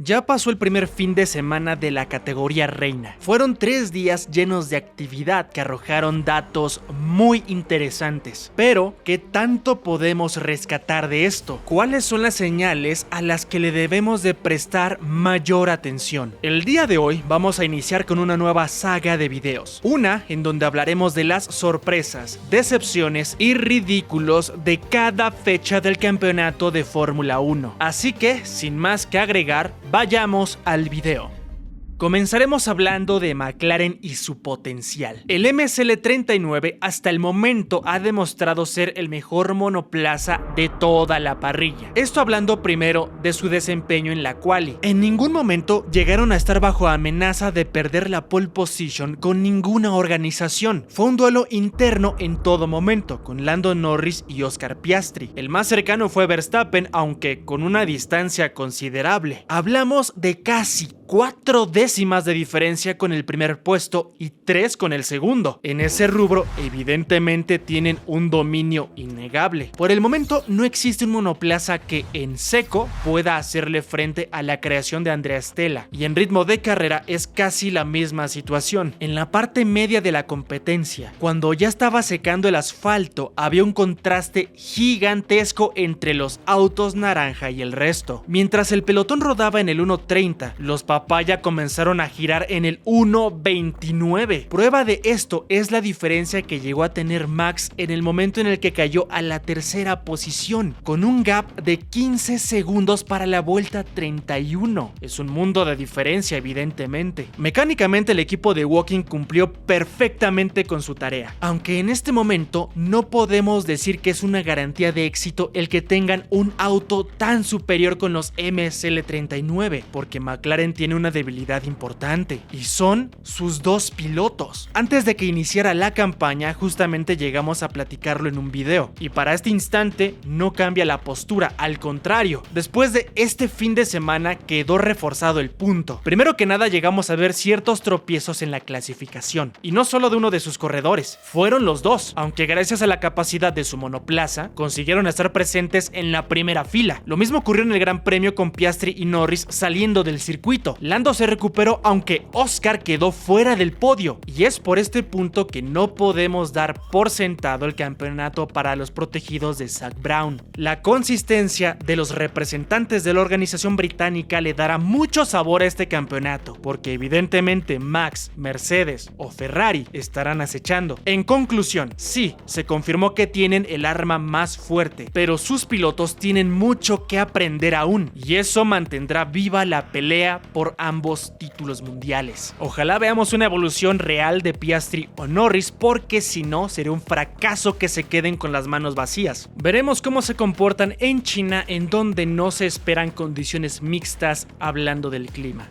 Ya pasó el primer fin de semana de la categoría reina. Fueron 3 días llenos de actividad que arrojaron datos muy interesantes. Pero, ¿qué tanto podemos rescatar de esto? ¿Cuáles son las señales a las que le debemos de prestar mayor atención? El día de hoy vamos a iniciar con una nueva saga de videos. Una en donde hablaremos de las sorpresas, decepciones y ridículos de cada fecha del campeonato de Fórmula 1. Así que, sin más que agregar, vayamos al video. Comenzaremos hablando de McLaren y su potencial. El MSL39 hasta el momento ha demostrado ser el mejor monoplaza de toda la parrilla. Esto hablando primero de su desempeño en la quali. En ningún momento llegaron a estar bajo amenaza de perder la pole position con ninguna organización. Fue un duelo interno en todo momento, con Lando Norris y Oscar Piastri. El más cercano fue Verstappen, aunque con una distancia considerable. Hablamos de casi 4 décimas de diferencia con el primer puesto y 3 con el segundo. En ese rubro, evidentemente tienen un dominio innegable. Por el momento, no existe un monoplaza que en seco pueda hacerle frente a la creación de Andrea Stella, y en ritmo de carrera es casi la misma situación. En la parte media de la competencia, cuando ya estaba secando el asfalto, había un contraste gigantesco entre los autos naranja y el resto. Mientras el pelotón rodaba en el 1.30, los papaya comenzaron a girar en el 1.29. Prueba de esto es la diferencia que llegó a tener Max en el momento en el que cayó a la tercera posición, con un gap de 15 segundos para la vuelta 31. Es un mundo de diferencia, evidentemente. Mecánicamente el equipo de Woking cumplió perfectamente con su tarea, aunque en este momento no podemos decir que es una garantía de éxito el que tengan un auto tan superior con los MSL39, porque McLaren tiene una debilidad importante, y son sus 2 pilotos. Antes de que iniciara la campaña, justamente llegamos a platicarlo en un video, y para este instante no cambia la postura, al contrario, después de este fin de semana quedó reforzado el punto. Primero que nada, llegamos a ver ciertos tropiezos en la clasificación, y no solo de uno de sus corredores, fueron los dos, aunque gracias a la capacidad de su monoplaza, consiguieron estar presentes en la primera fila. Lo mismo ocurrió en el Gran Premio con Piastri y Norris saliendo del circuito. Lando se recuperó, aunque Oscar quedó fuera del podio, y es por este punto que no podemos dar por sentado el campeonato para los protegidos de Zak Brown. La consistencia de los representantes de la organización británica le dará mucho sabor a este campeonato, porque evidentemente Max, Mercedes o Ferrari estarán acechando. En conclusión, sí, se confirmó que tienen el arma más fuerte, pero sus pilotos tienen mucho que aprender aún, y eso mantendrá viva la pelea por ambos títulos mundiales. Ojalá veamos una evolución real de Piastri o Norris, porque si no, sería un fracaso que se queden con las manos vacías. Veremos cómo se comportan en China, en donde no se esperan condiciones mixtas hablando del clima.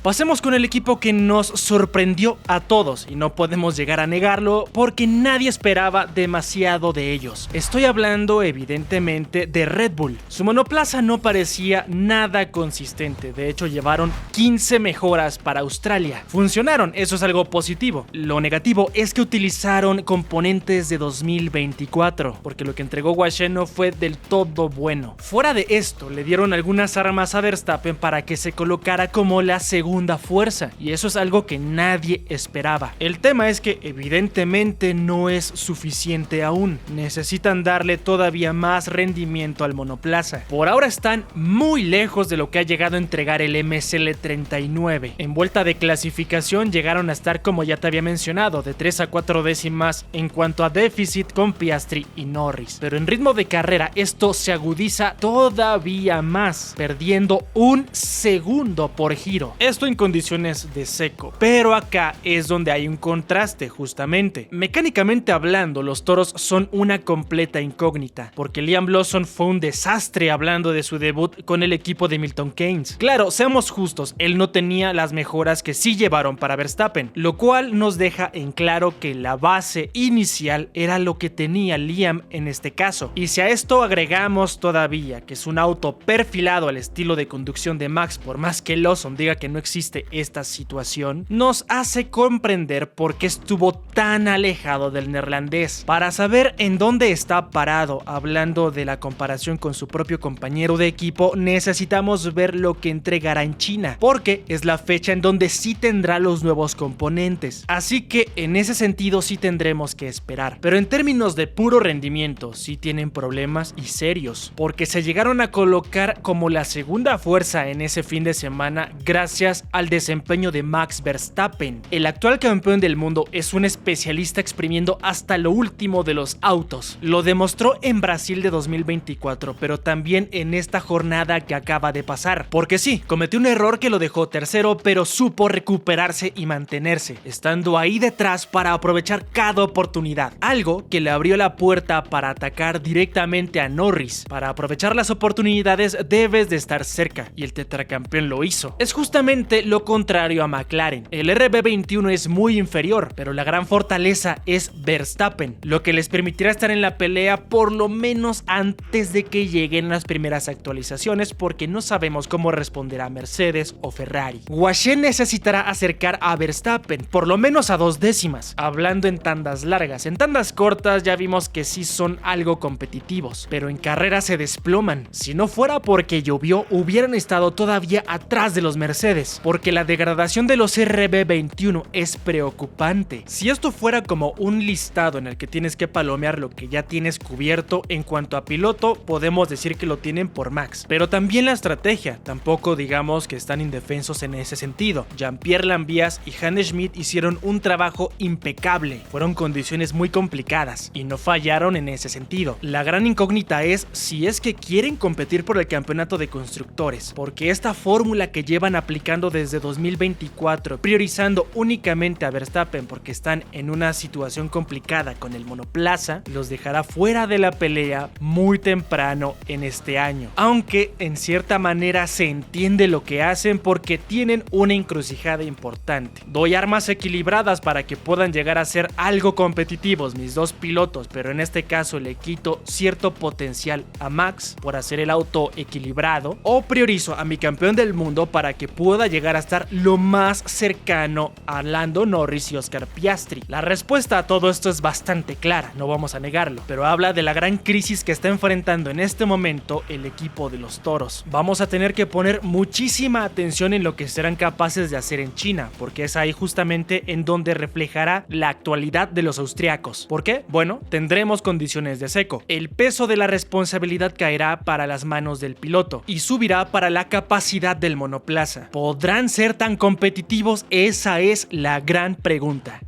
Pasemos con el equipo que nos sorprendió a todos, y no podemos llegar a negarlo porque nadie esperaba demasiado de ellos. Estoy hablando evidentemente de Red Bull. Su monoplaza no parecía nada consistente, de hecho llevaron 15 mejoras para Australia. Funcionaron, eso es algo positivo. Lo negativo es que utilizaron componentes de 2024, porque lo que entregó Washe no fue del todo bueno. Fuera de esto, le dieron algunas armas a Verstappen para que se colocara como la segunda fuerza, y eso es algo que nadie esperaba. El tema es que evidentemente no es suficiente aún, necesitan darle todavía más rendimiento al monoplaza. Por ahora están muy lejos de lo que ha llegado a entregar el MSL39. En vuelta de clasificación llegaron a estar, como ya te había mencionado, de 3 a 4 décimas en cuanto a déficit con Piastri y Norris, pero en ritmo de carrera esto se agudiza todavía más, perdiendo 1 segundo por giro. Esto en condiciones de seco, pero acá es donde hay un contraste justamente. Mecánicamente hablando, los toros son una completa incógnita, porque Liam Lawson fue un desastre hablando de su debut con el equipo de Milton Keynes. Claro, seamos justos, él no tenía las mejoras que sí llevaron para Verstappen, lo cual nos deja en claro que la base inicial era lo que tenía Liam en este caso. Y si a esto agregamos todavía que es un auto perfilado al estilo de conducción de Max Max, por más que Lawson diga que no existe esta situación, nos hace comprender por qué estuvo tan alejado del neerlandés. Para saber en dónde está parado, hablando de la comparación con su propio compañero de equipo, necesitamos ver lo que entregará en China, porque es la fecha en donde sí tendrá los nuevos componentes. Así que en ese sentido sí tendremos que esperar. Pero en términos de puro rendimiento, sí tienen problemas y serios, porque se llegaron a colocar como la segunda fuerza en ese fin de semana gracias al desempeño de Max Verstappen. El actual campeón del mundo es un especialista exprimiendo hasta lo último de los autos. Lo demostró en Brasil de 2024, pero también en esta jornada que acaba de pasar, porque sí, cometió un error que lo dejó tercero, pero supo recuperarse y mantenerse, estando ahí detrás para aprovechar cada oportunidad, algo que le abrió la puerta para atacar directamente a Norris. Para aprovechar las oportunidades debes de estar cerca, y el tetracampeón lo hizo. Es justamente lo contrario a McLaren. El RB21 es muy inferior, pero la gran fortaleza es Verstappen, lo que les permitirá estar en la pelea por lo menos antes de que lleguen las primeras actualizaciones, porque no sabemos cómo responderá Mercedes o Ferrari. Guanyu necesitará acercar a Verstappen por lo menos a 2 décimas, hablando en tandas largas. En tandas cortas ya vimos que sí son algo competitivos, pero en carrera se desploman. Si no fuera porque llovió, hubieran estado todavía atrás de los Mercedes, porque la degradación de los RB21 es preocupante. Si esto fuera como un listado en el que tienes que palomear lo que ya tienes cubierto en cuanto a piloto, podemos decir que lo tienen por Max, pero también la estrategia, tampoco digamos que están indefensos en ese sentido. Jean-Pierre Lambias y Hannes Schmidt hicieron un trabajo impecable, fueron condiciones muy complicadas y no fallaron en ese sentido. La gran incógnita es si es que quieren competir por el campeonato de constructores, porque esta fórmula que llevan aplicando desde 2024, priorizando únicamente a Verstappen porque están en una situación complicada con el monoplaza, los dejará fuera de la pelea muy temprano en este año. Aunque en cierta manera se entiende lo que hacen porque tienen una encrucijada importante. Doy armas equilibradas para que puedan llegar a ser algo competitivos mis dos pilotos, pero en este caso le quito cierto potencial a Max por hacer el auto equilibrado, o priorizo a mi campeón del mundo para que pueda llegar a estar lo más cercano a Lando Norris y Oscar Piastri. La respuesta a todo esto es bastante clara, no vamos a negarlo, pero habla de la gran crisis que está enfrentando en este momento el equipo de los Toros. Vamos a tener que poner muchísima atención en lo que serán capaces de hacer en China, porque es ahí justamente en donde reflejará la actualidad de los austriacos. ¿Por qué? Bueno, tendremos condiciones de seco. El peso de la responsabilidad caerá para las manos del piloto y subirá para la capacidad del monoplaza. ¿Podrán ser tan competitivos? Esa es la gran pregunta.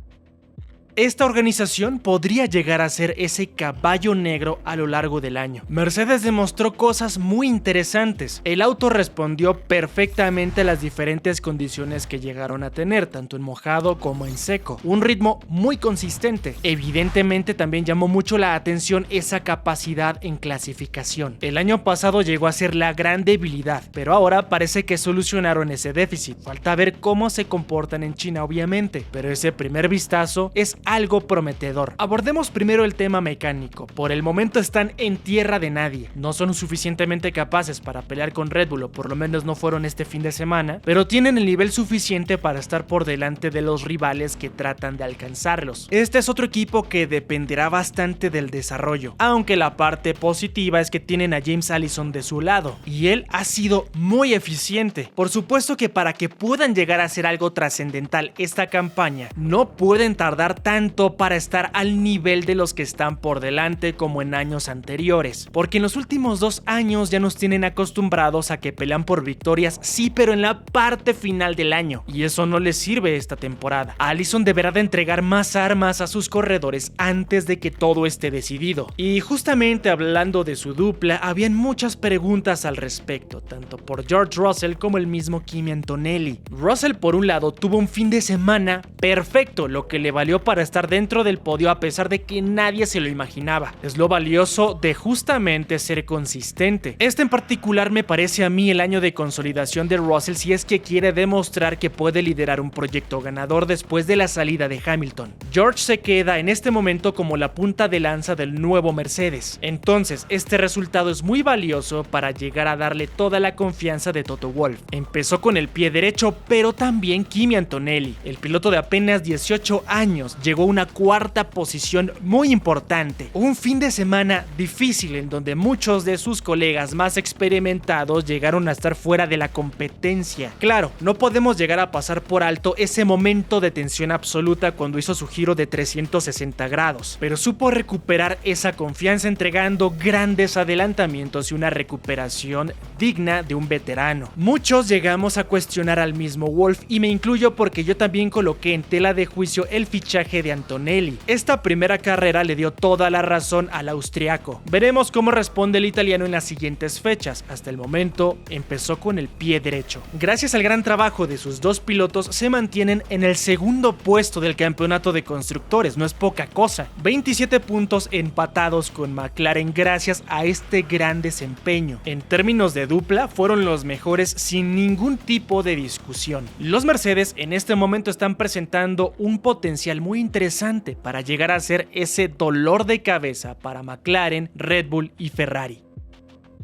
Esta organización podría llegar a ser ese caballo negro a lo largo del año. Mercedes demostró cosas muy interesantes. El auto respondió perfectamente a las diferentes condiciones que llegaron a tener, tanto en mojado como en seco. Un ritmo muy consistente. Evidentemente también llamó mucho la atención esa capacidad en clasificación. El año pasado llegó a ser la gran debilidad, pero ahora parece que solucionaron ese déficit. Falta ver cómo se comportan en China, obviamente, pero ese primer vistazo es algo prometedor. Abordemos primero el tema mecánico. Por el momento están en tierra de nadie. No son suficientemente capaces para pelear con Red Bull, o por lo menos no fueron este fin de semana, pero tienen el nivel suficiente para estar por delante de los rivales que tratan de alcanzarlos. Este es otro equipo que dependerá bastante del desarrollo, aunque la parte positiva es que tienen a James Allison de su lado, y él ha sido muy eficiente. Por supuesto que para que puedan llegar a ser algo trascendental esta campaña, no pueden tardar tanto para estar al nivel de los que están por delante como en años anteriores, porque en los últimos 2 años ya nos tienen acostumbrados a que pelean por victorias, sí, pero en la parte final del año, y eso no les sirve esta temporada. Allison deberá de entregar más armas a sus corredores antes de que todo esté decidido. Y justamente hablando de su dupla, habían muchas preguntas al respecto, tanto por George Russell como el mismo Kimi Antonelli. Russell por un lado tuvo un fin de semana perfecto, lo que le valió para estar dentro del podio a pesar de que nadie se lo imaginaba. Es lo valioso de justamente ser consistente. Este en particular me parece a mí el año de consolidación de Russell si es que quiere demostrar que puede liderar un proyecto ganador después de la salida de Hamilton. George se queda en este momento como la punta de lanza del nuevo Mercedes. Entonces, este resultado es muy valioso para llegar a darle toda la confianza de Toto Wolff. Empezó con el pie derecho, pero también Kimi Antonelli, el piloto de apenas 18 años, llegó a una cuarta posición muy importante. Un fin de semana difícil en donde muchos de sus colegas más experimentados llegaron a estar fuera de la competencia. Claro, no podemos llegar a pasar por alto ese momento de tensión absoluta cuando hizo su giro de 360 grados, pero supo recuperar esa confianza entregando grandes adelantamientos y una recuperación digna de un veterano. Muchos llegamos a cuestionar al mismo Wolff y me incluyo porque yo también coloqué en tela de juicio el fichaje de Antonelli. Esta primera carrera le dio toda la razón al austriaco. Veremos cómo responde el italiano en las siguientes fechas. Hasta el momento empezó con el pie derecho. Gracias al gran trabajo de sus dos pilotos se mantienen en el segundo puesto del campeonato de constructores, no es poca cosa. 27 puntos empatados con McLaren gracias a este gran desempeño. En términos de dupla fueron los mejores sin ningún tipo de discusión. Los Mercedes en este momento están presentando un potencial muy interesante para llegar a ser ese dolor de cabeza para McLaren, Red Bull y Ferrari.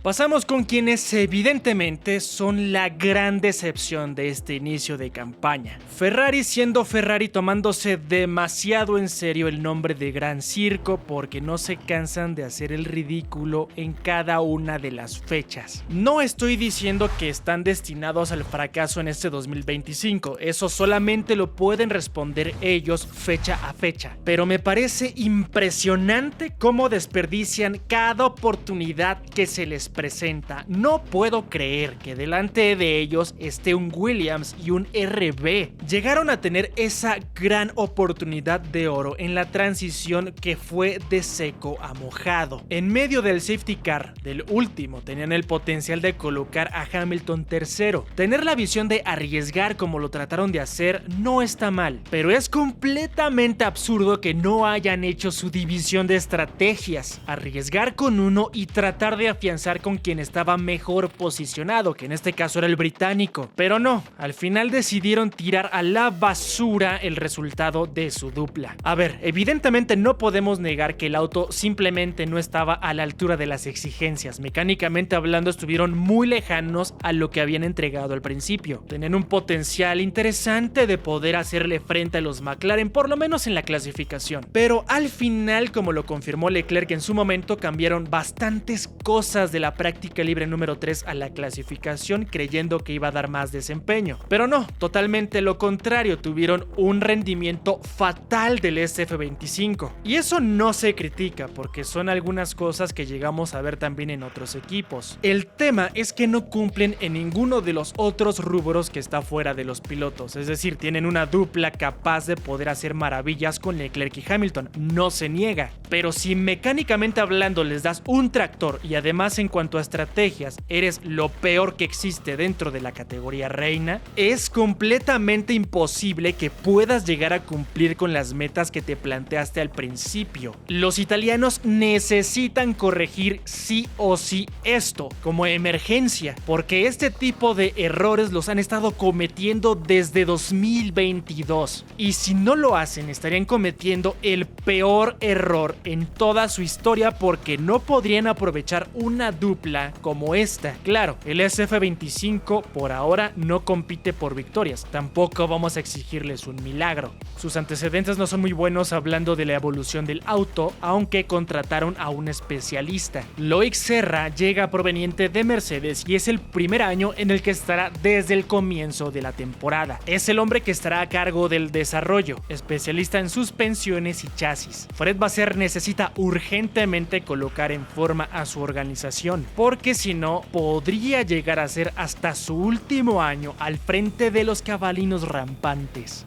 Pasamos con quienes evidentemente son la gran decepción de este inicio de campaña. Ferrari siendo Ferrari, tomándose demasiado en serio el nombre de Gran Circo porque no se cansan de hacer el ridículo en cada una de las fechas. No estoy diciendo que están destinados al fracaso en este 2025, eso solamente lo pueden responder ellos fecha a fecha, pero me parece impresionante cómo desperdician cada oportunidad que se les presenta. No puedo creer que delante de ellos esté un Williams y un RB. Llegaron a tener esa gran oportunidad de oro en la transición que fue de seco a mojado. En medio del safety car del último tenían el potencial de colocar a Hamilton tercero. Tener la visión de arriesgar como lo trataron de hacer no está mal, pero es completamente absurdo que no hayan hecho su división de estrategias. Arriesgar con uno y tratar de afianzar con quien estaba mejor posicionado, que en este caso era el británico. Pero no, al final decidieron tirar a la basura el resultado de su dupla. A ver, evidentemente no podemos negar que el auto simplemente no estaba a la altura de las exigencias. Mecánicamente hablando estuvieron muy lejanos a lo que habían entregado al principio. Tenían un potencial interesante de poder hacerle frente a los McLaren, por lo menos en la clasificación. Pero al final, como lo confirmó Leclerc en su momento, cambiaron bastantes cosas de la práctica libre número 3 a la clasificación creyendo que iba a dar más desempeño. Pero no, totalmente lo contrario, tuvieron un rendimiento fatal del SF25. Y eso no se critica porque son algunas cosas que llegamos a ver también en otros equipos. El tema es que no cumplen en ninguno de los otros rubros que está fuera de los pilotos, es decir, tienen una dupla capaz de poder hacer maravillas con Leclerc y Hamilton, no se niega, pero si mecánicamente hablando les das un tractor y además en cuanto a estrategias eres lo peor que existe dentro de la categoría reina, es completamente imposible que puedas llegar a cumplir con las metas que te planteaste al principio. Los italianos necesitan corregir sí o sí esto como emergencia, porque este tipo de errores los han estado cometiendo desde 2022 y si no lo hacen estarían cometiendo el peor error en toda su historia porque no podrían aprovechar una dupla como esta. Claro, el SF25 por ahora no compite por victorias, tampoco vamos a exigirles un milagro. Sus antecedentes no son muy buenos hablando de la evolución del auto, aunque contrataron a un especialista. Loic Serra llega proveniente de Mercedes y es el primer año en el que estará desde el comienzo de la temporada. Es el hombre que estará a cargo del desarrollo, especialista en suspensiones y chasis. Fred Vasseur necesita urgentemente colocar en forma a su organización, porque si no, podría llegar a ser hasta su último año al frente de los cabalinos rampantes.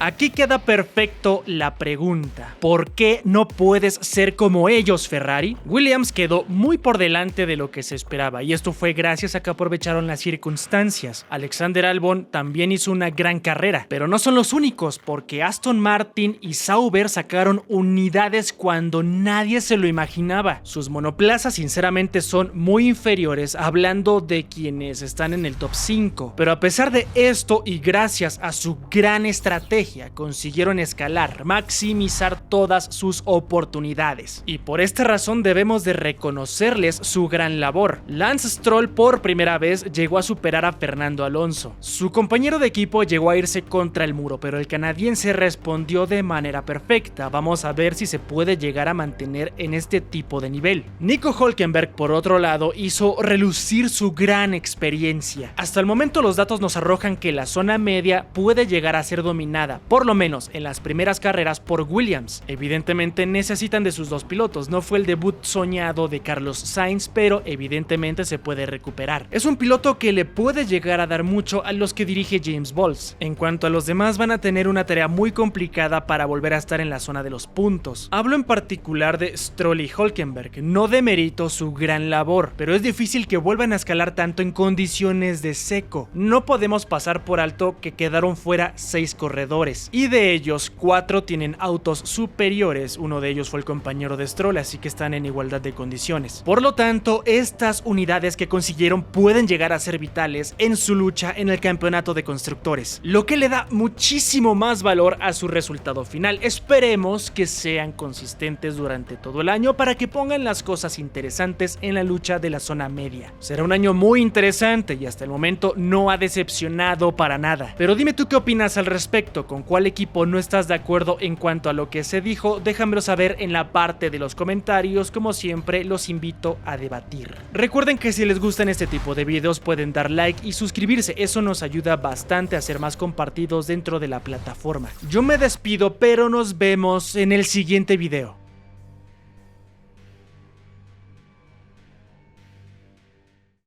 Aquí queda perfecto la pregunta: ¿por qué no puedes ser como ellos, Ferrari? Williams quedó muy por delante de lo que se esperaba, y esto fue gracias a que aprovecharon las circunstancias. Alexander Albon también hizo una gran carrera, pero no son los únicos, porque Aston Martin y Sauber sacaron unidades cuando nadie se lo imaginaba. Sus monoplazas sinceramente son muy inferiores, hablando de quienes están en el top 5, pero a pesar de esto y gracias a su gran estrategia consiguieron escalar, maximizar todas sus oportunidades, y por esta razón debemos de reconocerles su gran labor. Lance Stroll por primera vez llegó a superar a Fernando Alonso. Su compañero de equipo llegó a irse contra el muro, pero el canadiense respondió de manera perfecta. Vamos a ver si se puede llegar a mantener en este tipo de nivel. Nico Hülkenberg, por otro lado, hizo relucir su gran experiencia. Hasta el momento los datos nos arrojan que la zona media puede llegar a ser dominada, por lo menos en las primeras carreras, por Williams. Evidentemente necesitan de sus dos pilotos, no fue el debut soñado de Carlos Sainz, pero evidentemente se puede recuperar. Es un piloto que le puede llegar a dar mucho a los que dirige James Bowles. En cuanto a los demás, van a tener una tarea muy complicada para volver a estar en la zona de los puntos. Hablo en particular de Stroll y Hülkenberg. No demerito su gran labor, pero es difícil que vuelvan a escalar tanto en condiciones de seco. No podemos pasar por alto que quedaron fuera 6 corredores, y de ellos 4 tienen autos superiores. Uno de ellos fue el compañero de Stroll, así que están en igualdad de condiciones. Por lo tanto, estas unidades que consiguieron pueden llegar a ser vitales en su lucha en el campeonato de constructores, lo que le da muchísimo más valor a su resultado final. Esperemos que sean consistentes durante todo el año para que pongan las cosas interesantes en la lucha de la zona media. Será un año muy interesante y hasta el momento no ha decepcionado para nada. Pero dime tú qué opinas al respecto, con cuál equipo no estás de acuerdo en cuanto a lo que se dijo. Déjamelo saber en la parte de los comentarios. Como siempre, los invito a debatir. Recuerden que si les gustan este tipo de videos pueden dar like y suscribirse, eso nos ayuda bastante a ser más compartidos dentro de la plataforma. Yo me despido, pero nos vemos en el siguiente video.